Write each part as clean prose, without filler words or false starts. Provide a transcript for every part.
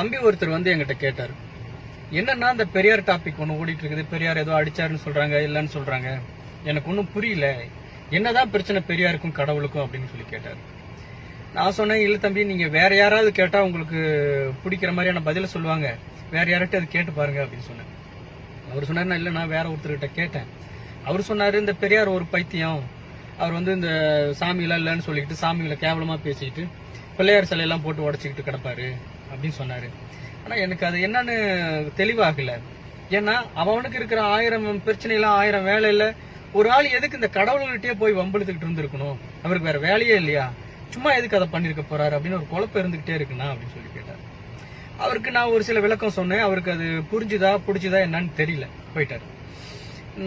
தம்பி ஒருத்தர் வந்து என்கிட்ட கேட்டாரு, என்னன்னா இந்த பெரியார் டாபிக் ஒண்ணு ஓடிட்டு இருக்குது, பெரியார் ஏதோ அடிச்சாருன்னு சொல்றாங்க, இல்லன்னு சொல்றாங்க, எனக்கு ஒன்னும் புரியல, என்னதான் பிரச்சனை பெரியாருக்கும் கடவுளுக்கும் அப்படின்னு சொல்லி கேட்டாரு. நான் சொன்னேன், இல்ல தம்பி, நீங்க வேற யாராவது கேட்டா உங்களுக்கு பிடிக்கிற மாதிரியான பதில சொல்லுவாங்க, வேற யார்கிட்ட அது கேட்டு பாருங்க அப்படின்னு சொன்னேன். அவர் சொன்னாரு, இல்ல நான் வேற ஒருத்தர்கிட்ட கேட்டேன். அவர் சொன்னாரு, இந்த பெரியார் ஒரு பைத்தியம், அவர் வந்து இந்த சாமியெல்லாம் இல்லன்னு சொல்லிட்டு சாமிகளை கேவலமா பேசிக்கிட்டு பிள்ளையார் சிலையெல்லாம் போட்டு உடச்சிக்கிட்டு கிடப்பாரு அப்படின்னு சொன்னாரு. ஆனா எனக்கு அது என்னன்னு தெளிவாகல. ஏன்னா அவனுக்கு இருக்கிற 1000 பிரச்சனைலாம் 1000 வேலை இல்ல, ஒரு ஆள் எதுக்கு இந்த கடவுள்கிட்டயே போய் வம்பிழுத்துக்கிட்டு இருந்திருக்கணும், அவருக்கு வேற வேலையே இல்லையா, சும்மா எதுக்கு அதை பண்ணிருக்க போறாரு அப்படின்னு ஒரு குழப்பம் இருந்துகிட்டே இருக்குண்ணா அப்படின்னு சொல்லி கேட்டார். அவருக்கு நான் ஒரு சில விளக்கம் சொன்னேன், அவருக்கு அது புரிஞ்சுதா பிடிச்சதா என்னன்னு தெரியல, போயிட்டாரு.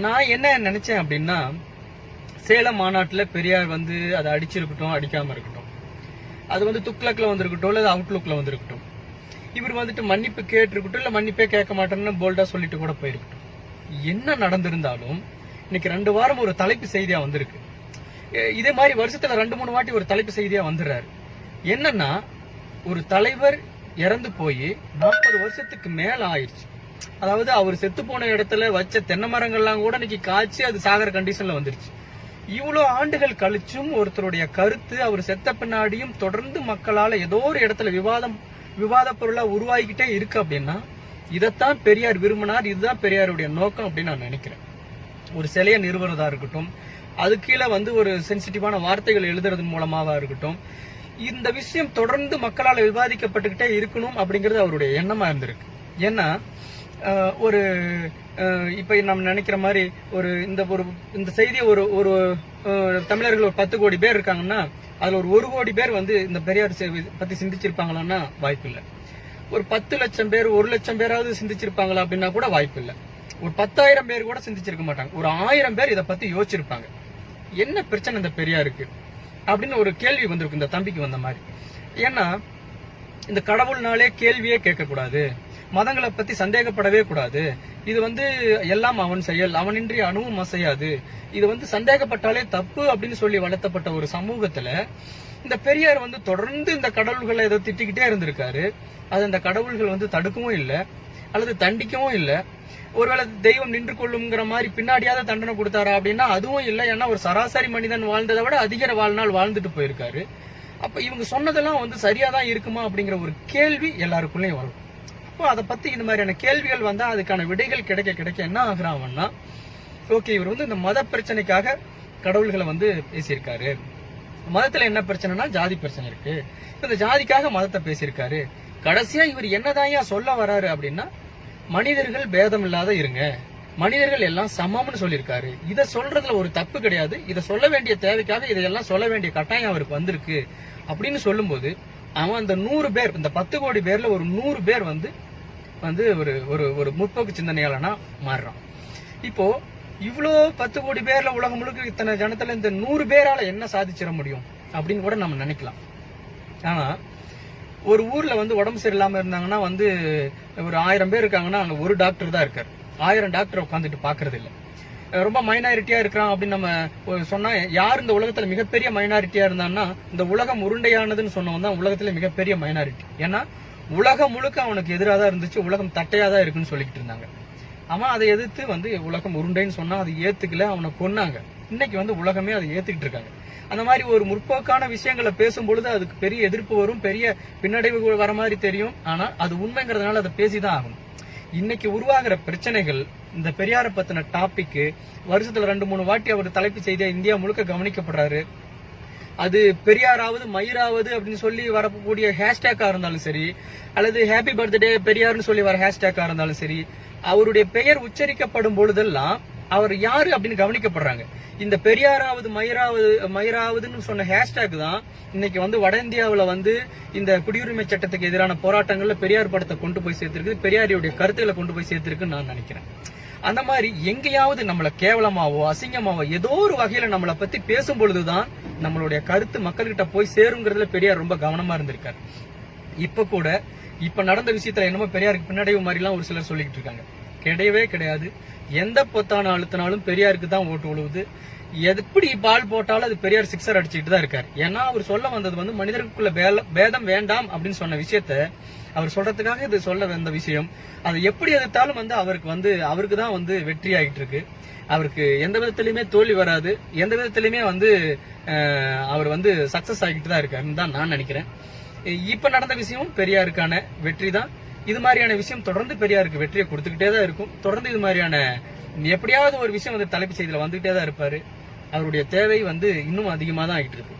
நான் என்ன நினைச்சேன் அப்படின்னா, சேலம் மாநாட்டுல பெரியார் வந்து அதை அடிச்சிருக்கட்டும் அடிக்காம இருக்கட்டும், அது வந்து துக்ளக்ல வந்திருக்கட்டும் இல்ல அவுட்லுக்ல வந்திருக்கட்டும், இவர் வந்துட்டு மன்னிப்பு கேட்டிருக்கட்டும் இல்ல மன்னிப்பே கேட்க மாட்டேன்னு போல்டா சொல்லிட்டு கூட போயிருக்கட்டும், என்ன நடந்திருந்தாலும் இன்னைக்கு 2 வாரம் ஒரு தலைப்பு செய்தியா வந்திருக்கு. இதே மாதிரி வருஷத்துல 2-3 வாட்டி ஒரு தலைப்பு செய்தியா வந்துடுறாரு. என்னன்னா, ஒரு தலைவர் இறந்து போய் 40 வருஷத்துக்கு மேல ஆயிடுச்சு. அதாவது அவர் செத்து போன இடத்துல வச்ச தென்னை மரங்கள்லாம் கூட இன்னைக்கு காய்ச்சி அது சாகர கண்டிஷன்ல வந்துருச்சு. இவ்வளவு ஆண்டுகள் கழிச்சும் ஒருத்தருடைய கருத்து அவர் செத்த பின்னாடியும் தொடர்ந்து மக்களால ஏதோ ஒரு இடத்துல விவாத பொருளா உருவாகிக்கிட்டே இருக்கு அப்படின்னா, இதைத்தான் பெரியார் விரும்பினார், இதுதான் பெரியாருடைய நோக்கம் அப்படின்னு நான் நினைக்கிறேன். ஒரு சிலையை நிறுவனதா இருக்கட்டும், அது கீழே வந்து ஒரு சென்சிட்டிவான வார்த்தைகள் எழுதுறது மூலமாவா இருக்கட்டும், இந்த விஷயம் தொடர்ந்து மக்களால் விவாதிக்கப்பட்டுக்கிட்டே இருக்கணும் அப்படிங்கிறது அவருடைய எண்ணமா இருந்திருக்கு. ஏன்னா ஒரு இப்ப நம்ம நினைக்கிற மாதிரி இந்த செய்தியை ஒரு தமிழர்கள் ஒரு 10 கோடி பேர் இருக்காங்கன்னா அதுல ஒரு 1 கோடி பேர் வந்து இந்த பெரியார் பத்தி சிந்திச்சிருப்பாங்களான்னா வாய்ப்பு இல்லை. ஒரு 10 லட்சம் பேர் 1 லட்சம் பேராவது சிந்திச்சிருப்பாங்களா அப்படின்னா கூட வாய்ப்பு இல்லை. ஒரு 10,000 பேர் கூட சிந்திச்சிருக்க மாட்டாங்க. ஒரு 1000 பேர் இதை பத்தி யோசிச்சிருப்பாங்க, என்ன பிரச்சனை இந்த பெரியாருக்கு அப்படின்னு ஒரு கேள்வி வந்திருக்கு இந்த தம்பிக்கு வந்த மாதிரி. ஏன்னா இந்த கடவுள்னாலே கேள்வியே கேட்கக்கூடாது, மதங்களை பத்தி சந்தேகப்படவே கூடாது, இது வந்து எல்லாம் அவன் செயல், அவனின்றி அணுவும் அசையாது, இது வந்து சந்தேகப்பட்டாலே தப்பு அப்படின்னு சொல்லி வளர்த்தப்பட்ட ஒரு சமூகத்துல இந்த பெரியார் வந்து தொடர்ந்து இந்த கடவுள்களை ஏதோ திட்டிக்கிட்டே இருந்திருக்காரு. அது அந்த கடவுள்கள் வந்து தடுக்கவும் இல்லை அல்லது தண்டிக்கவும் இல்லை. ஒருவேளை தெய்வம் நின்று கொள்ளுங்கிற மாதிரி பின்னாடியாவது தண்டனை கொடுத்தாரா அப்படின்னா அதுவும் இல்லை. ஏன்னா ஒரு சராசரி மனிதன் வாழ்ந்ததை விட அதிக வாழ்நாள் வாழ்ந்துட்டு போயிருக்காரு. அப்ப இவங்க சொன்னதெல்லாம் வந்து சரியாதான் இருக்குமா அப்படிங்கிற ஒரு கேள்வி எல்லாருக்குள்ளயும் வரும். அப்போ அதை பத்தி இந்த மாதிரியான கேள்விகள் வந்தா அதுக்கான விடைகள் கிடைக்க என்ன ஆகுறாங்கன்னா, ஓகே, இவர் வந்து இந்த மத பிரச்சனைக்காக கடவுள்களை வந்து பேசியிருக்காரு, மதத்துல என்ன பிரச்சனைனா ஜாதி பிரச்சனை இருக்கு, இந்த ஜாதிக்காக மதத்தை பேசியிருக்காரு, கடைசியா இவர் என்னதான் சொல்ல வராரு அப்படின்னா, மனிதர்கள் பேதம் இல்லாத இருங்க, மனிதர்கள் எல்லாம் சமம்னு சொல்லியிருக்காரு. இதை சொல்றதுல ஒரு தப்பு கிடையாது, இதை சொல்ல வேண்டிய தேவைக்காக இதையெல்லாம் சொல்ல வேண்டிய கட்டாயம் அவருக்கு வந்திருக்கு அப்படின்னு சொல்லும்போது, அவன் அந்த 100 பேர், இந்த 10 கோடி பேர்ல ஒரு 100 பேர் வந்து ஒரு முற்போக்கு சிந்தனையாளனா மாறுறான். இப்போ இவ்வளோ 10 கோடி பேர்ல உலகம் முழுக்க இத்தனை ஜனத்துல இந்த 100 பேரால என்ன சாதிச்சிட முடியும் அப்படின்னு கூட நம்ம நினைக்கலாம். ஆனா ஒரு ஊர்ல வந்து உடம்பு சரியில்லாம இருந்தாங்கன்னா வந்து ஒரு 1000 பேர் இருக்காங்கன்னா அங்க ஒரு டாக்டர் தான் இருக்காரு, 1000 டாக்டர் உட்காந்துட்டு பாக்குறது இல்ல. ரொம்ப மைனாரிட்டியா இருக்கிறான் அப்படின்னு நம்ம சொன்னா, யார் இந்த உலகத்துல மிகப்பெரிய மைனாரிட்டியா இருந்தான்னா இந்த உலகம் உருண்டையானதுன்னு சொன்னவன் தான் உலகத்துல மிகப்பெரிய மைனாரிட்டி. ஏன்னா உலகம் முழுக்க அவனுக்கு எதிராக தான் இருந்துச்சு, உலகம் தட்டையா தான் இருக்குன்னு சொல்லிக்கிட்டு இருந்தாங்க. அவன் அதை எதிர்த்து வந்து உலகம் உருண்டைன்னு சொன்னா அது ஏத்துக்கல, அவனை கொன்னாங்க. இன்னைக்கு வந்து உலகமே அதை ஏத்துக்கிட்டு இருக்காங்க. அந்த மாதிரி ஒரு முற்போக்கான விஷயங்களை பேசும்பொழுது அதுக்கு பெரிய எதிர்ப்பு வரும், பெரிய பின்னடைவு வர மாதிரி தெரியும். ஆனா அது உண்மைங்கிறதுனால அதை பேசிதான் ஆகணும். இன்னைக்கு உருவாகிற பிரச்சனைகள், இந்த பெரியார பத்தின டாபிக் வருஷத்துல 2-3 வாட்டி அவர் தலைப்பு செய்தியா இந்தியா முழுக்க கவனிக்கப்படுறாரு. அது பெரியாராவது மயிராவது அப்படின்னு சொல்லி வரக்கூடிய ஹேஷ்டேக்கா இருந்தாலும் சரி, அல்லது ஹாப்பி பர்த்டே பெரியார்னு சொல்லி வர ஹேஷ்டேக்கா இருந்தாலும் சரி, அவருடைய பெயர் உச்சரிக்கப்படும் பொழுதெல்லாம் அவர் யாரு அப்படின்னு கவனிக்கப்படுறாங்க. இந்த பெரியாராவது மயிராவதுன்னு சொன்ன ஹேஷ்டேக் தான் இன்னைக்கு வந்து வட இந்தியாவில் வந்து இந்த குடியுரிமை சட்டத்துக்கு எதிரான போராட்டங்கள்ல பெரியார் படத்தை கொண்டு போய் சேர்த்திருக்கு, பெரியாரியுடைய கருத்துக்களை கொண்டு போய் சேர்த்திருக்குன்னு நான் நினைக்கிறேன். அந்த மாதிரி எங்கேயாவது நம்மள கேவலமாவோ அசிங்கமாவோ ஏதோ ஒரு வகையில நம்மளை பத்தி பேசும் பொழுதுதான் நம்மளுடைய கருத்து மக்கள்கிட்ட போய் சேருங்கிறதுல பெரியார் ரொம்ப கவனமா இருந்திருக்காரு. இப்ப நடந்த விஷயத்துல என்னமோ பெரியாருக்கு பின்னடைவு மாதிரி எல்லாம் ஒரு சிலர் சொல்லிட்டு இருக்காங்க. கிடையவே கிடையாது. எந்த பொத்தான அழுத்தினாலும் பெரியாருக்கு தான் ஓட்டு விழுவுது. எப்படி பால் போட்டாலும் அது பெரியார் சிக்ஸர் அடிச்சுட்டு தான் இருக்காரு. ஏன்னா அவர் சொல்ல வந்தது வந்து மனிதர்களுக்குள்ள பேதம் வேண்டாம் அப்படின்னு சொன்ன விஷயத்த அவர் சொல்றதுக்காக இது சொல்ல வந்த விஷயம். அதை எப்படி எதிர்த்தாலும் வந்து அவருக்கு தான் வந்து வெற்றி ஆகிட்டு இருக்கு. அவருக்கு எந்த விதத்திலுமே தோல்வி வராது. எந்த விதத்திலுமே வந்து அவர் வந்து சக்சஸ் ஆகிட்டு தான் இருக்காருன்னு தான் நான் நினைக்கிறேன். இப்ப நடந்த விஷயம் பெரியாருக்கான வெற்றி தான். இது மாதிரியான விஷயம் தொடர்ந்து பெரியாருக்கு வெற்றியை கொடுத்துக்கிட்டே தான் இருக்கும். தொடர்ந்து இது மாதிரியான எப்படியாவது ஒரு விஷயம் வந்து தலைப்பு செய்தியில வந்துகிட்டே தான் இருப்பாரு. அவருடைய தேவை வந்து இன்னும் அதிகமா தான் ஆகிட்டு இருக்கு.